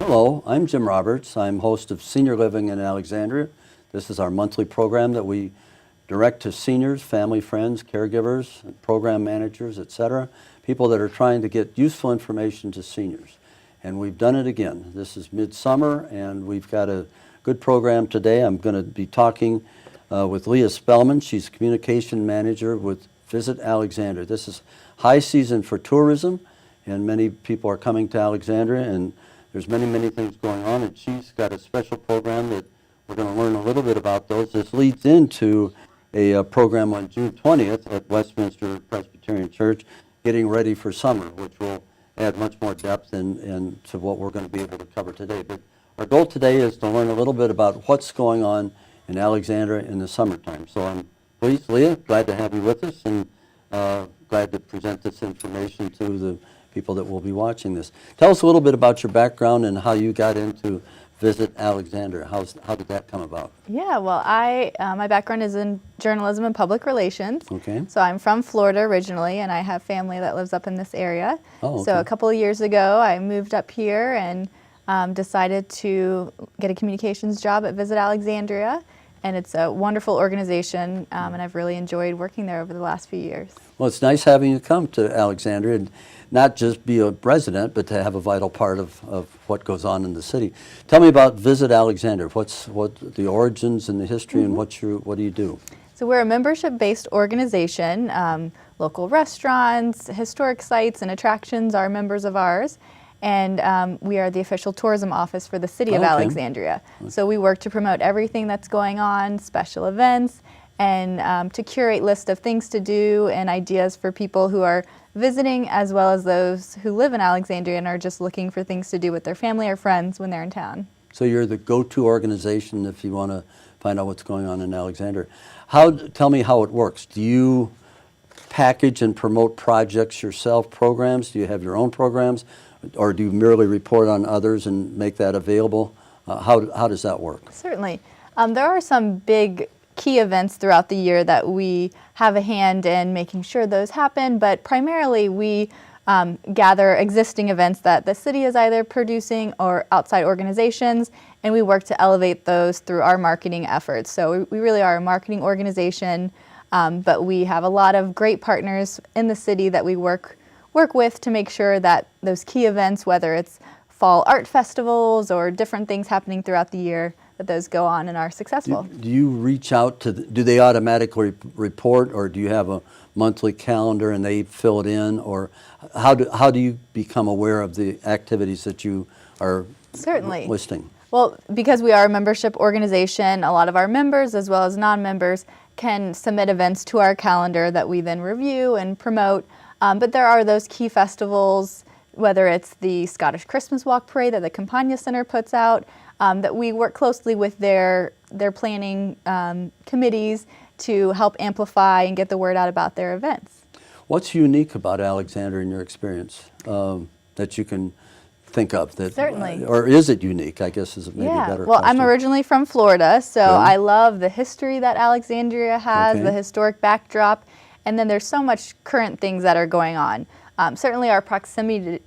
Hello, I'm Jim Roberts. I'm host of Senior Living in Alexandria. This is our monthly program that we direct to seniors, family, friends, caregivers, program managers, etc., people that are trying to get useful information to seniors. And we've done it again. This is midsummer, and we've got a good program today. I'm going to be talking with Leah Spellman. She's communication manager with Visit Alexandria. This is high season for tourism, and many people are coming to Alexandria, and there's many things going on, and she's got a special program that we're going to learn a little bit about those. This leads into a program on June 20th at Westminster Presbyterian Church, getting ready for summer, which will add much more depth and to what we're going to be able to cover today. But our goal today is to learn a little bit about what's going on in Alexandria in the summertime. So I'm pleased, Leah, glad to have you with us, and glad to present this information to the people that will be watching this. Tell us a little bit about your background and how you got into Visit Alexandria. How did that come about? Yeah, well, my background is in journalism and public relations. Okay. So I'm from Florida originally, and I have family that lives up in this area. Oh, okay. So a couple of years ago, I moved up here and decided to get a communications job at Visit Alexandria. And it's a wonderful organization, and I've really enjoyed working there over the last few years. Well, it's nice having you come to Alexandria and not just be a resident, but to have a vital part of what goes on in the city. Tell me about Visit Alexandria. What the origins and the history, and what do you do? So we're a membership-based organization. Local restaurants, historic sites, and attractions are members of ours. And we are the official tourism office for the city of Alexandria. So we work to promote everything that's going on, special events, and to curate lists of things to do and ideas for people who are visiting, as well as those who live in Alexandria and are just looking for things to do with their family or friends when they're in town. So you're the go-to organization if you want to find out what's going on in Alexandria. Tell me how it works. Do you package and promote projects yourself, programs? Do you have your own programs? Or do you merely report on others and make that available? How does that work? Certainly. There are some big key events throughout the year that we have a hand in making sure those happen, but primarily we gather existing events that the city is either producing or outside organizations, and we work to elevate those through our marketing efforts. So we really are a marketing organization, but we have a lot of great partners in the city that we work with to make sure that those key events, whether it's fall art festivals or different things happening throughout the year, that those go on and are successful. Do you reach out to, do they automatically report, or do you have a monthly calendar and they fill it in, or how do you become aware of the activities that you are listing? Well, because we are a membership organization, a lot of our members as well as non-members can submit events to our calendar that we then review and promote. But there are those key festivals, whether it's the Scottish Christmas Walk Parade that the Campagna Center puts out, that we work closely with their planning committees to help amplify and get the word out about their events. What's unique about Alexandria in your experience that you can think of? Certainly. Or is it unique, I guess is maybe a better well, question. I'm originally from Florida, so I love the history that Alexandria has, the historic backdrop. And then there's so much current things that are going on. Certainly our proximity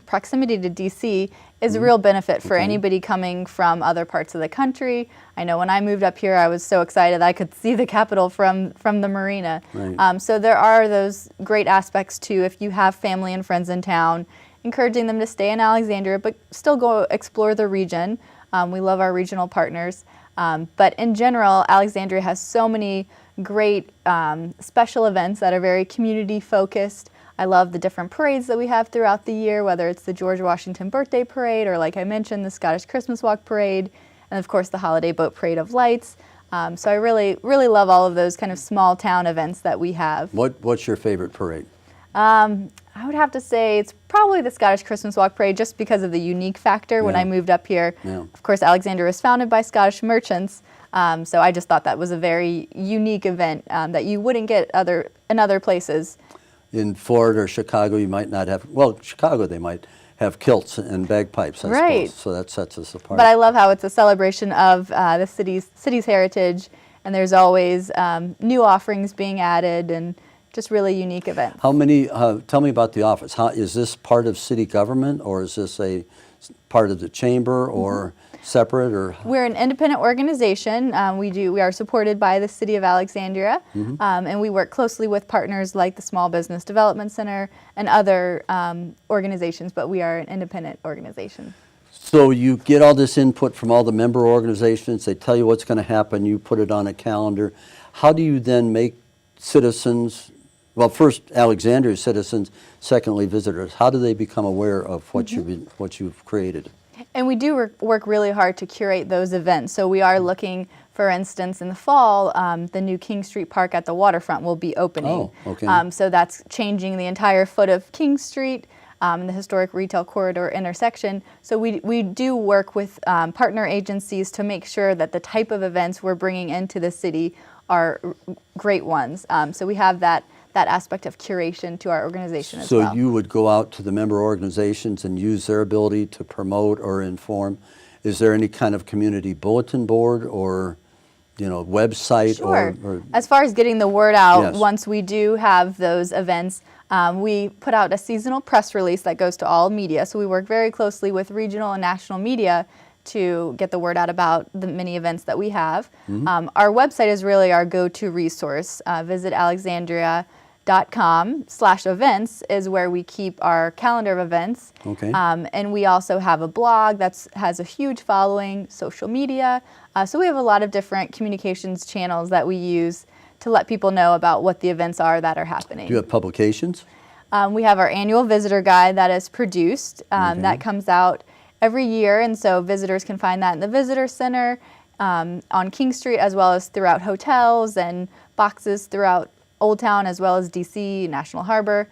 to D.C. is a real benefit for anybody coming from other parts of the country. I know when I moved up here, I was so excited I could see the Capitol from the marina. Right. So there are those great aspects too, if you have family and friends in town, encouraging them to stay in Alexandria, but still go explore the region. We love our regional partners. But in general, Alexandria has so many great special events that are very community focused. I love the different parades that we have throughout the year, whether it's the George Washington Birthday Parade or, like I mentioned, the Scottish Christmas Walk Parade, and of course the Holiday Boat Parade of Lights. So I really love all of those kind of small town events that we have. What's your favorite parade? I would have to say it's probably the Scottish Christmas Walk Parade, just because of the unique factor when I moved up here. Yeah. Of course, Alexandria was founded by Scottish merchants, so I just thought that was a very unique event that you wouldn't get in other places. In Florida or Chicago, you might not have, well, Chicago they might have kilts and bagpipes, I suppose, so that sets us apart. But I love how it's a celebration of the city's heritage, and there's always new offerings being added, and just really unique events. How many, tell me about the office. Is this part of city government, or is this a part of the chamber or separate, or? We're an independent organization. We are supported by the City of Alexandria, and we work closely with partners like the Small Business Development Center and other organizations, but we are an independent organization. So you get all this input from all the member organizations, they tell you what's going to happen, you put it on a calendar. How do you then make citizens, well, first Alexandria citizens, secondly visitors, how do they become aware of what you've created? And we do work really hard to curate those events. So we are looking, for instance, in the fall, the new King Street Park at the waterfront will be opening. Oh, okay. So that's changing the entire foot of King Street, the historic retail corridor intersection. So we do work with partner agencies to make sure that the type of events we're bringing into the city are great ones. So we have that aspect of curation to our organization as well. So you would go out to the member organizations and use their ability to promote or inform. Is there any kind of community bulletin board or website? Sure. Or as far as getting the word out, Yes. once we do have those events, we put out a seasonal press release that goes to all media. So we work very closely with regional and national media to get the word out about the many events that we have. Our website is really our go-to resource. Visit alexandria.com/events is where we keep our calendar of events. Okay. And we also have a blog that has a huge following, social media. So we have a lot of different communications channels that we use to let people know about what the events are that are happening. Do you have publications? We have our annual visitor guide that is produced. That comes out every year, and so visitors can find that in the visitor center on King Street, as well as throughout hotels and boxes throughout Old Town, as well as DC, National Harbor.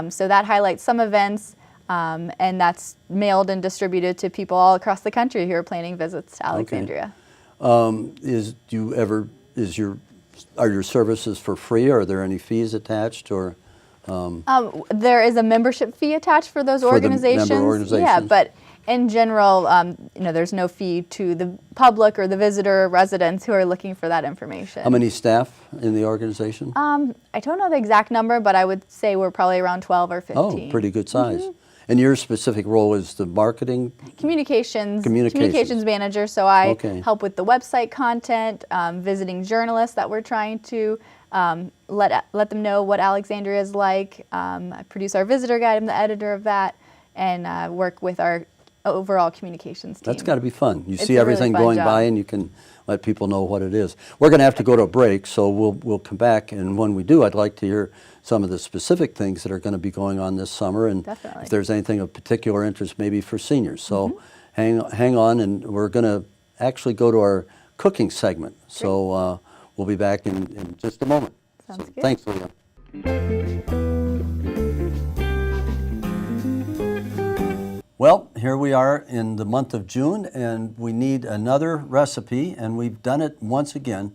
So that highlights some events, and that's mailed and distributed to people all across the country who are planning visits to Alexandria. Are your services for free? Or are there any fees attached, or? There is a membership fee attached for those For the member organizations. Yeah, organizations. but in general, there's no fee to the public or the visitor or residents who are looking for that information. How many staff in the organization? I don't know the exact number, but I would say we're probably around 12 or 15. Oh, pretty good size. And your specific role is the marketing? Communications manager, so I help with the website content, visiting journalists that we're trying to let them know what Alexandria is like. I produce our visitor guide, I'm the editor of that, and work with our overall communications team. That's got to be fun. You It's see a everything really fun going job. by and you can let people know what it is. We're going to have to go to a break, so we'll come back, and when we do, I'd like to hear some of the specific things that are going to be going on this summer, and Definitely. if there's anything of particular interest maybe for seniors. So hang on, and we're going to actually go to our cooking segment. So we'll be back in just a moment. Sounds good. Thanks, Leah. Well, here we are in the month of June, and we need another recipe, and we've done it once again.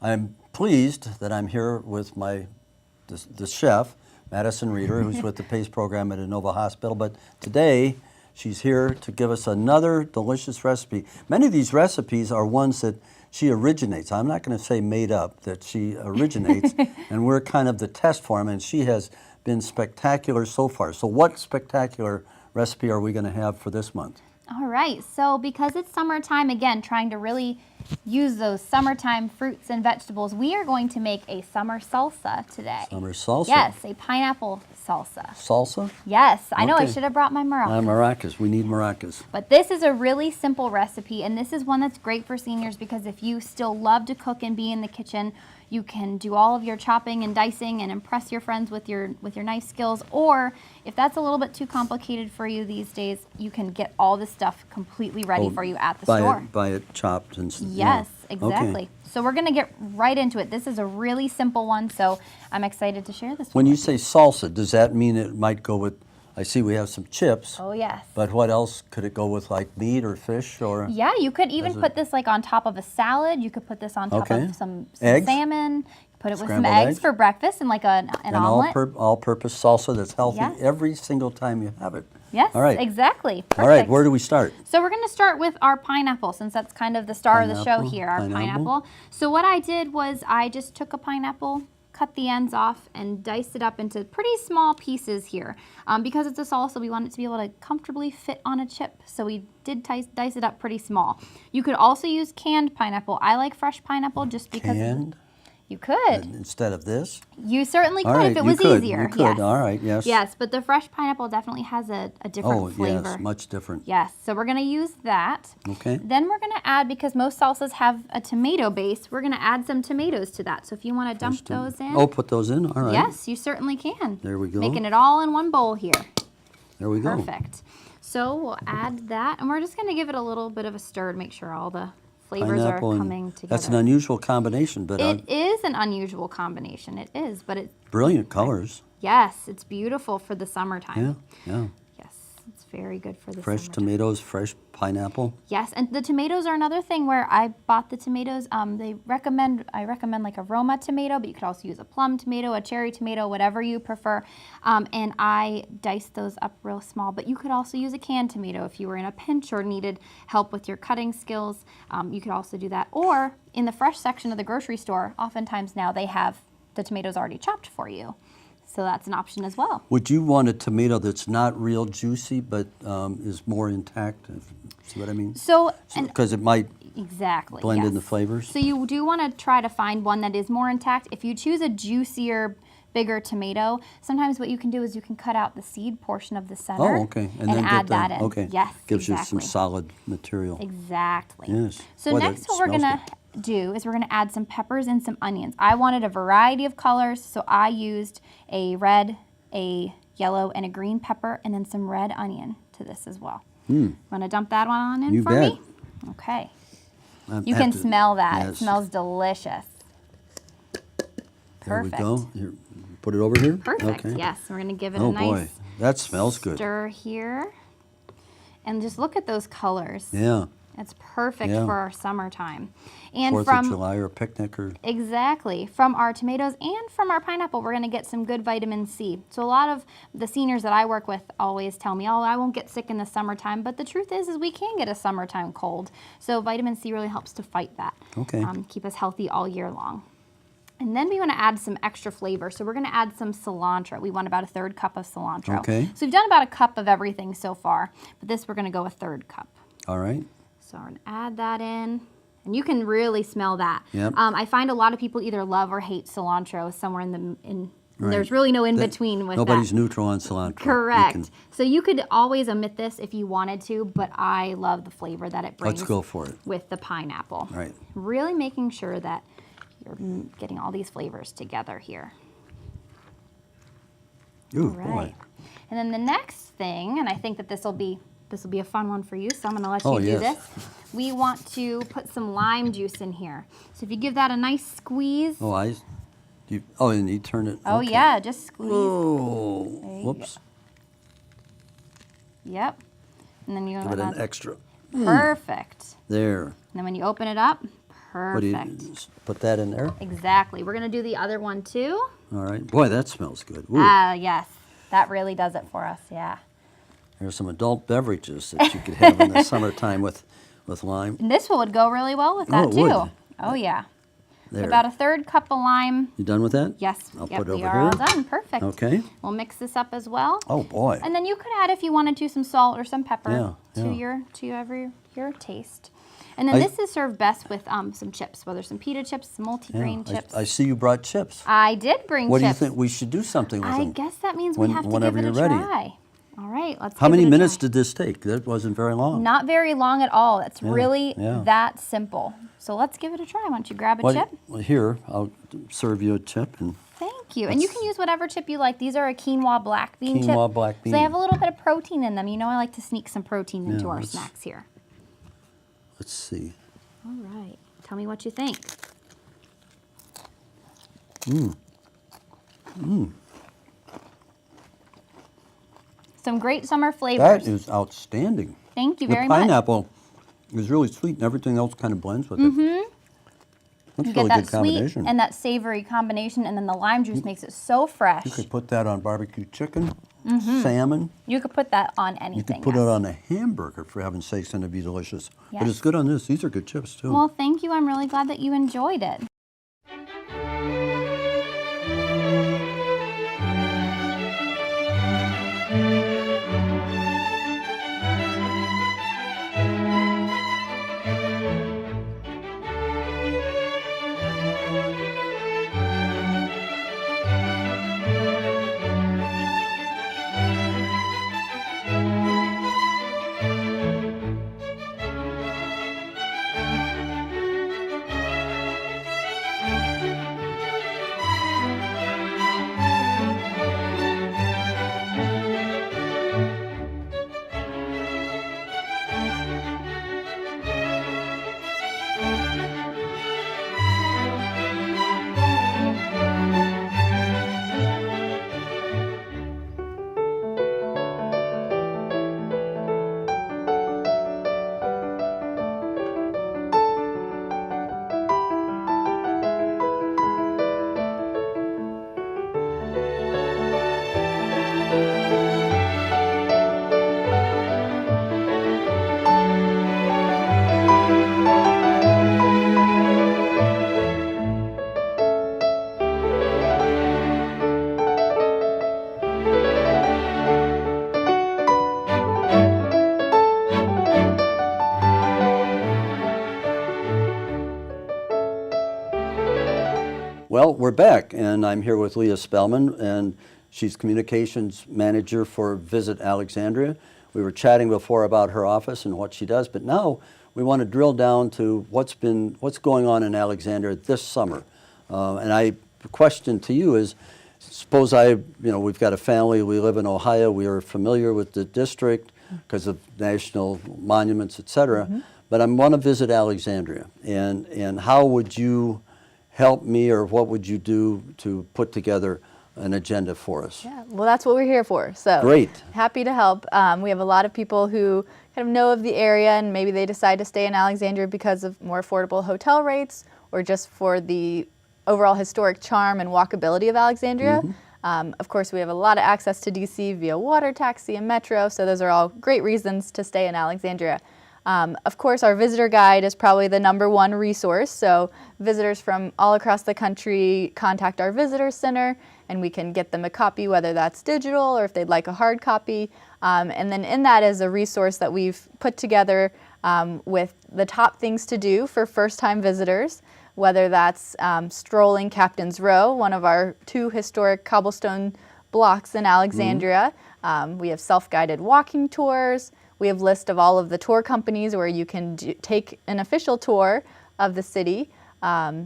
I'm pleased that I'm here with the chef, Madison Reeder, who's with the PACE program at Inova Hospital, but today she's here to give us another delicious recipe. Many of these recipes are ones that she originates. I'm not going to say made up, that she originates, and we're kind of the test for them, and she has been spectacular so far. So what spectacular recipe are we going to have for this month? All right, so because it's summertime, again, trying to really use those summertime fruits and vegetables, we are going to make a summer salsa today. Summer salsa? Yes, a pineapple salsa. Salsa? Yes, I know I Okay. should have brought my maracas. Maracas. We need maracas. But this is a really simple recipe, and this is one that's great for seniors because if you still love to cook and be in the kitchen, you can do all of your chopping and dicing and impress your friends with your knife skills. Or if that's a little bit too complicated for you these days, you can get all this stuff completely ready for you at the store. Buy it chopped and Yes, yeah. exactly. Okay. So we're going to get right into it. This is a really simple one, so I'm excited to share this When one. you say salsa, does that mean it might go with, I see we have some chips, Oh, yes. but what else could it go with, like meat or fish or? Yeah, you could even put this like on top of a salad. You could put this on top Okay. of some Eggs? salmon. Put it with some Scrambled eggs eggs? for breakfast and like an And omelet. all-purpose salsa that's healthy Yes. every single time you have it. Yes, All right. exactly. Perfect. All right, where do we start? So we're going to start with our pineapple, since that's kind of the star of the show Pineapple, here, our pineapple. pineapple. So what I did was I just took a pineapple, cut the ends off and diced it up into pretty small pieces here. Because it's a salsa, we want it to be able to comfortably fit on a chip, so we did dice it up pretty small. You could also use canned pineapple. I like fresh pineapple just because Canned? you could. Instead of this? You certainly All could right, if it you was could, easier. you could, Yes. all right, yes. Yes, but the fresh pineapple definitely has a different flavor. Yes, much different. Yes, so we're gonna use that. Okay. Then we're gonna add, because most salsas have a tomato base, we're gonna add some tomatoes to that. So if you wanna dump those in. Oh, put those in, all right. Yes, you certainly can. There we go. Making it all in one bowl here. There we go. Perfect. So we'll add that, and we're just gonna give it a little bit of a stir to make sure all the flavors are Pineapple and- coming together. That's an unusual combination, but It is an unusual combination. It is, but it's brilliant colors. yes, it's beautiful for the summertime. Yeah. Yes, it's very good for the Fresh summertime. tomatoes, fresh pineapple. Yes, and the tomatoes are another thing where I bought the tomatoes. I recommend like a Roma tomato, but you could also use a plum tomato, a cherry tomato, whatever you prefer. And I diced those up real small, but you could also use a canned tomato if you were in a pinch or needed help with your cutting skills. You could also do that. Or in the fresh section of the grocery store, oftentimes now they have the tomatoes already chopped for you. So that's an option as well. Would you want a tomato that's not real juicy, but is more intact? See what I mean? So, and Because it might exactly. blend in yes. the flavors. So you do want to try to find one that is more intact. If you choose a juicier, bigger tomato, sometimes what you can do is you can cut out the seed portion of the center. Oh, okay. And then add get that the, in. Okay. Yes, Gives exactly. you some solid material. Exactly. Yes. So Boy, that next what we're smells going to do is we're going to add some peppers and some onions. I wanted a variety of colors, so I used a red, a yellow, and a green pepper, and then some red onion to this as well. Want to dump that one on in You for bet. me? Okay. I You have can to- smell that. It yes. smells delicious. There we Perfect. go. Here, put it over here? Perfect. Okay. Yes, we're going to give it a Oh, nice boy. That smells good. stir here. And just look at those colors. Yeah. It's perfect Yeah. for our summertime. And 4th of July or a picnic or... exactly, from our tomatoes and from our pineapple, we're going to get some good vitamin C. So a lot of the seniors that I work with always tell me, oh, I won't get sick in the summertime. But the truth is we can get a summertime cold. So vitamin C really helps to fight that. Okay. Keep us healthy all year long. And then we want to add some extra flavor. So we're going to add some cilantro. We want about a 1/3 cup of cilantro. Okay. So we've done about a cup of everything so far. But this we're going to go a 1/3 cup. All right. So I'm going to add that in. And you can really smell that. Yep. I find a lot of people either love or hate cilantro somewhere in Right. there's really no in That- between with Nobody's that. neutral on cilantro. You Correct. can- So you could always omit this if you wanted to, but I love the flavor that it brings. Let's go for it. With the pineapple. Right. Really making sure that you're getting all these flavors together here. Ooh, All right. boy. And then the next thing, and I think that this will be a fun one for you, so I'm going to let Oh, you do yes. this. We want to put some lime juice in here. So if you give that a nice squeeze. Oh, and you turn it. Oh, okay. yeah, just squeeze. Oh, you whoops. Yep. And then you Give it an extra. perfect. There. And then when you open it up, What do perfect. you put that in there? Exactly. We're going to do the other one too. All right. Boy, that smells good. Ooh, Yes. That really does it for us. Yeah. there's some adult beverages that you could have in the summertime with lime. And this one would go really well with that it too. would. Oh yeah. There. About a 1/3 cup of lime. You done with that? Yes. I'll Yep, put it we over are all here. done. Perfect. Okay. We'll mix this up as well. Oh, boy. And then you could add, if you wanted to, some salt or some pepper Yeah, yeah. to your taste. And then this is served best with some chips, whether some pita chips, some multigrain Yeah, chips. I see you brought chips. I did bring What do you chips. think? We should do something with I them. guess that means When- we have to whenever give it a you're ready. try. All right, let's How give many it a minutes try. did this take? That wasn't very long. Not very long at all. It's really yeah. that simple. So let's give it a try. Why don't you grab a chip? Well, here, I'll serve you a chip. And Thank you. And you can use whatever chip you like. These are a quinoa black bean chip. Quinoa black So bean. they have a little bit of protein in them. You know I like to sneak some protein into our let's- snacks here. let's see. All right. Tell me what you think. Some great summer flavors. That is outstanding. Thank you The very much. pineapple is really sweet, and everything else kind of blends with it. Mm-hmm. That's You a really get good that sweet combination. and that savory combination, and then the lime juice makes it so fresh. You could put that on barbecue chicken, salmon. You could put that on You anything. could put yes. it on a hamburger, for heaven's sakes, and it'd be delicious. But Yes. it's good on this. These are good chips, too. Well, thank you. I'm really glad that you enjoyed it. Well, we're back, and I'm here with Leah Spellman, and she's Communications Manager for Visit Alexandria. We were chatting before about her office and what she does, but now we want to drill down to what's going on in Alexandria this summer. The question to you is, suppose we've got a family, we live in Ohio, we are familiar with the district because of national monuments, et cetera, but I want to visit Alexandria, and how would you help me, or what would you do to put together an agenda for us? Yeah, well, that's what we're here for. So Great. Happy to help. We have a lot of people who kind of know of the area, and maybe they decide to stay in Alexandria because of more affordable hotel rates, or just for the overall historic charm and walkability of Alexandria. Of course, we have a lot of access to DC via water taxi and metro, so those are all great reasons to stay in Alexandria. Of course, our visitor guide is probably the #1 resource, so visitors from all across the country contact our visitor center, and we can get them a copy, whether that's digital or if they'd like a hard copy. And then in that is a resource that we've put together with the top things to do for first-time visitors, whether that's strolling Captain's Row, one of our 2 historic cobblestone blocks in Alexandria. We have self-guided walking tours. We have a list of all of the tour companies where you can take an official tour of the city.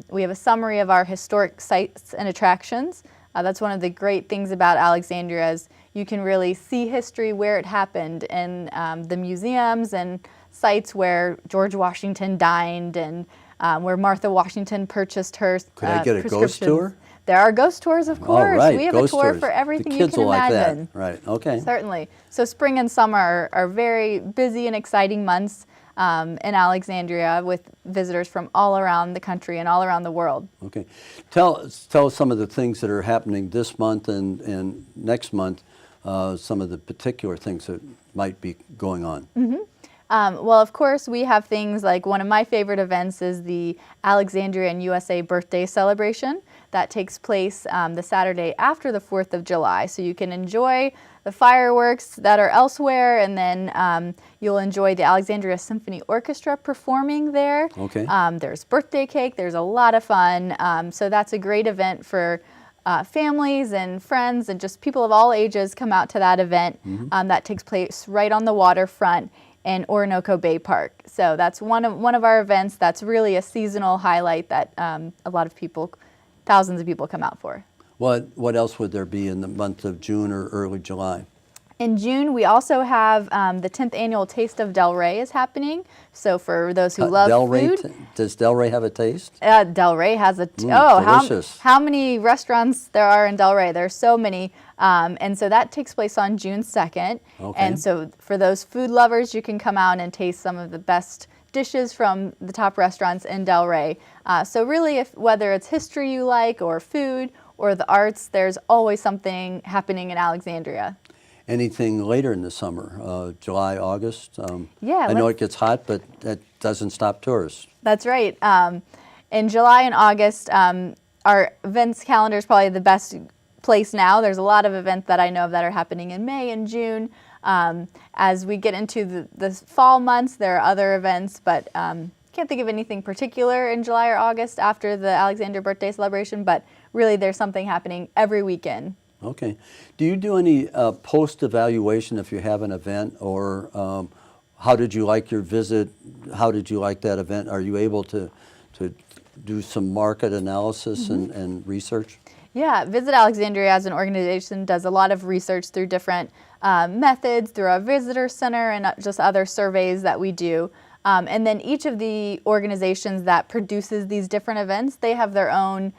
We have a summary of our historic sites and attractions. That's one of the great things about Alexandria, is you can really see history where it happened in the museums and sites where George Washington dined, and where Martha Washington purchased her Could I get a ghost prescriptions. tour? There are ghost tours, of course. All right, We have ghost a tour tours. for everything The you kids can will like imagine. that. Right, okay. Certainly. So spring and summer are very busy and exciting months in Alexandria, with visitors from all around the country and all around the world. Okay. Tell us some of the things that are happening this month and next month, some of the particular things that might be going on. Well, of course, we have things like, one of my favorite events is the Alexandria and USA Birthday Celebration. That takes place the Saturday after the 4th of July. So you can enjoy the fireworks that are elsewhere, and then you'll enjoy the Alexandria Symphony Orchestra performing there. Okay. There's birthday cake. There's a lot of fun. So that's a great event for families and friends, and just people of all ages come out to that event. That takes place right on the waterfront in Orinoco Bay Park. So that's one of our events that's really a seasonal highlight that a lot of people, thousands of people, come out for. What else would there be in the month of June or early July? In June, we also have the 10th annual Taste of Delray is happening. So for those who love food. Does Delray have a taste? Delray has a, delicious. how many restaurants there are in Delray? There's so many. And so that takes place on June 2nd. Okay. And so for those food lovers, you can come out and taste some of the best dishes from the top restaurants in Delray. So really, whether it's history you like, or food, or the arts, there's always something happening in Alexandria. Anything later in the summer, July, August? Yeah, I know it gets hot, but that doesn't stop tourists. That's right. In July and August, our events calendar is probably the best place now. There's a lot of events that I know of that are happening in May and June. As we get into the fall months, there are other events, but can't think of anything particular in July or August after the Alexandria birthday celebration, but really there's something happening every weekend. Okay. Do you do any post-evaluation if you have an event, or how did you like your visit? How did you like that event? Are you able to do some market analysis and research? Yeah, Visit Alexandria as an organization does a lot of research through different methods, through our visitor center and just other surveys that we do. And then each of the organizations that produces these different events, they have their own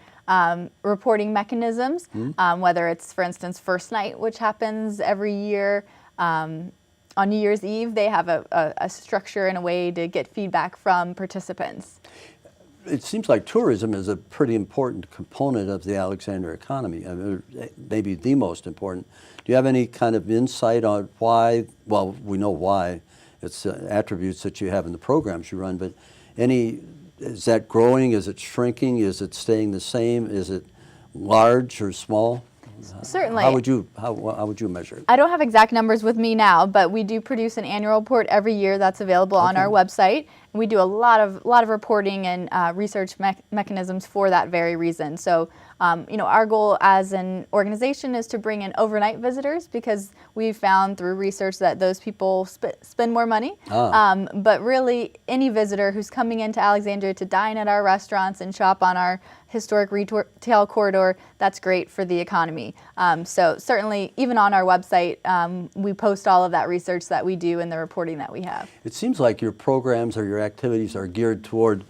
reporting mechanisms, whether it's, for instance, First Night, which happens every year. On New Year's Eve, they have a structure and a way to get feedback from participants. It seems like tourism is a pretty important component of the Alexandria economy, I mean, maybe the most important. Do you have any kind of insight on why? Well, we know why. It's attributes that you have in the programs you run, but is that growing? Is it shrinking? Is it staying the same? Is it large or small? Certainly. How would you measure it? I don't have exact numbers with me now, but we do produce an annual report every year that's available on our website. And we do a lot of reporting and research mechanisms for that very reason. So Our goal as an organization is to bring in overnight visitors because we've found through research that those people spend more money. But really, any visitor who's coming into Alexandria to dine at our restaurants and shop on our historic retail corridor, that's great for the economy. So certainly, even on our website, we post all of that research that we do and the reporting that we have. It seems like your programs or your activities are geared toward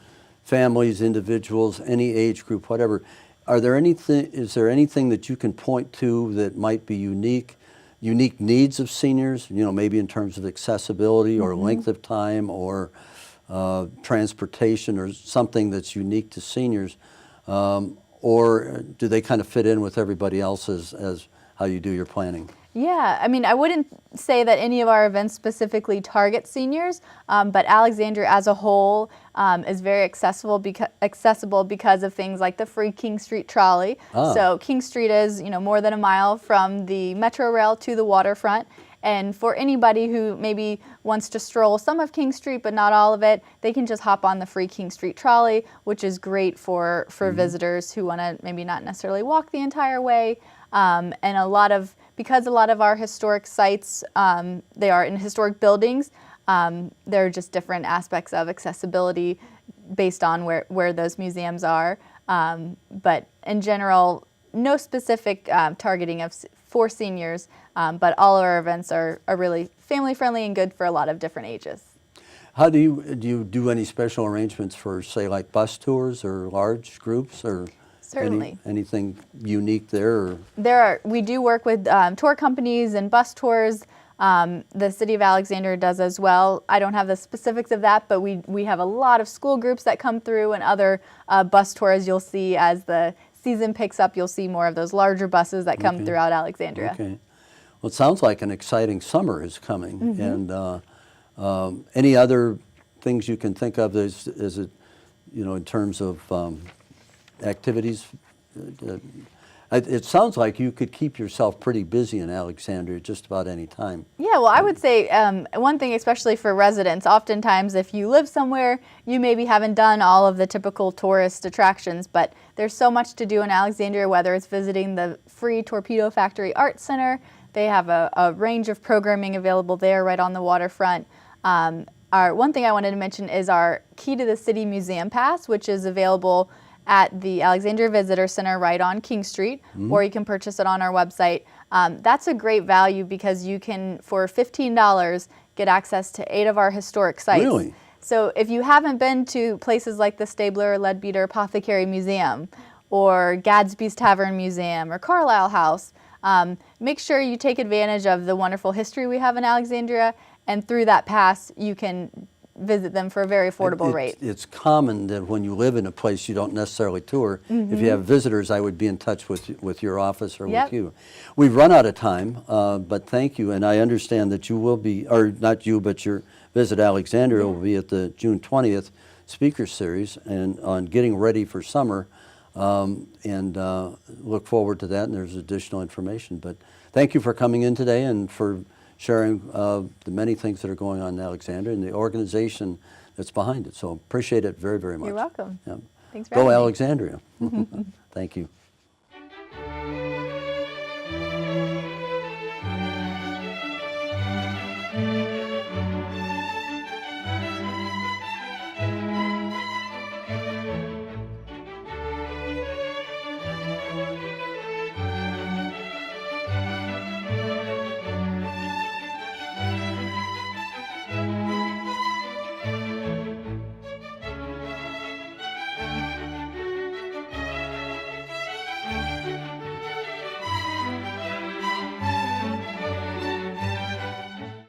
families, individuals, any age group, whatever. Is there anything that you can point to that might be unique needs of seniors, maybe in terms of accessibility or length of time or transportation or something that's unique to seniors? Or do they kind of fit in with everybody else as how you do your planning? Yeah, I wouldn't say that any of our events specifically target seniors, but Alexandria as a whole is very accessible because of things like the free King Street trolley. So King Street is, more than a mile from the Metro Rail to the waterfront. And for anybody who maybe wants to stroll some of King Street but not all of it, they can just hop on the free King Street trolley, which is great for visitors who want to maybe not necessarily walk the entire way. And because a lot of our historic sites, they are in historic buildings, there are just different aspects of accessibility based on where those museums are. But in general, no specific targeting for seniors, but all of our events are really family friendly and good for a lot of different ages. How do you do any special arrangements for, say, like bus tours or large groups or? Certainly. Anything unique there? Or? We do work with tour companies and bus tours. The City of Alexandria does as well. I don't have the specifics of that, but we have a lot of school groups that come through and other bus tours. You'll see as the season picks up, you'll see more of those larger buses that come throughout Alexandria. Okay. Well, it sounds like an exciting summer is coming. And any other things you can think of as it, in terms of activities? It sounds like you could keep yourself pretty busy in Alexandria just about any time. Yeah, well, I would say one thing, especially for residents, oftentimes if you live somewhere, you maybe haven't done all of the typical tourist attractions, but there's so much to do in Alexandria, whether it's visiting the free Torpedo Factory Art Center. They have a range of programming available there right on the waterfront. One thing I wanted to mention is our Key to the City Museum Pass, which is available at the Alexandria Visitor Center right on King Street, or you can purchase it on our website. That's a great value because you can, for $15, get access to 8 of our historic sites. Really? So if you haven't been to places like the Stabler, Leadbeater, Apothecary Museum, or Gadsby's Tavern Museum, or Carlisle House, make sure you take advantage of the wonderful history we have in Alexandria, and through that pass, you can visit them for a very affordable rate. It's common that when you live in a place you don't necessarily tour. If you have visitors, I would be in touch with your office or with you. We've run out of time, but thank you. And I understand that you will be, or not you, but your Visit Alexandria will be at the June 20th Speaker Series and on getting ready for summer. And look forward to that, and there's additional information. But thank you for coming in today and for sharing the many things that are going on in Alexandria and the organization that's behind it. So appreciate it very, very much. You're welcome. Yeah. Thanks for Go having me. Alexandria. Thank you.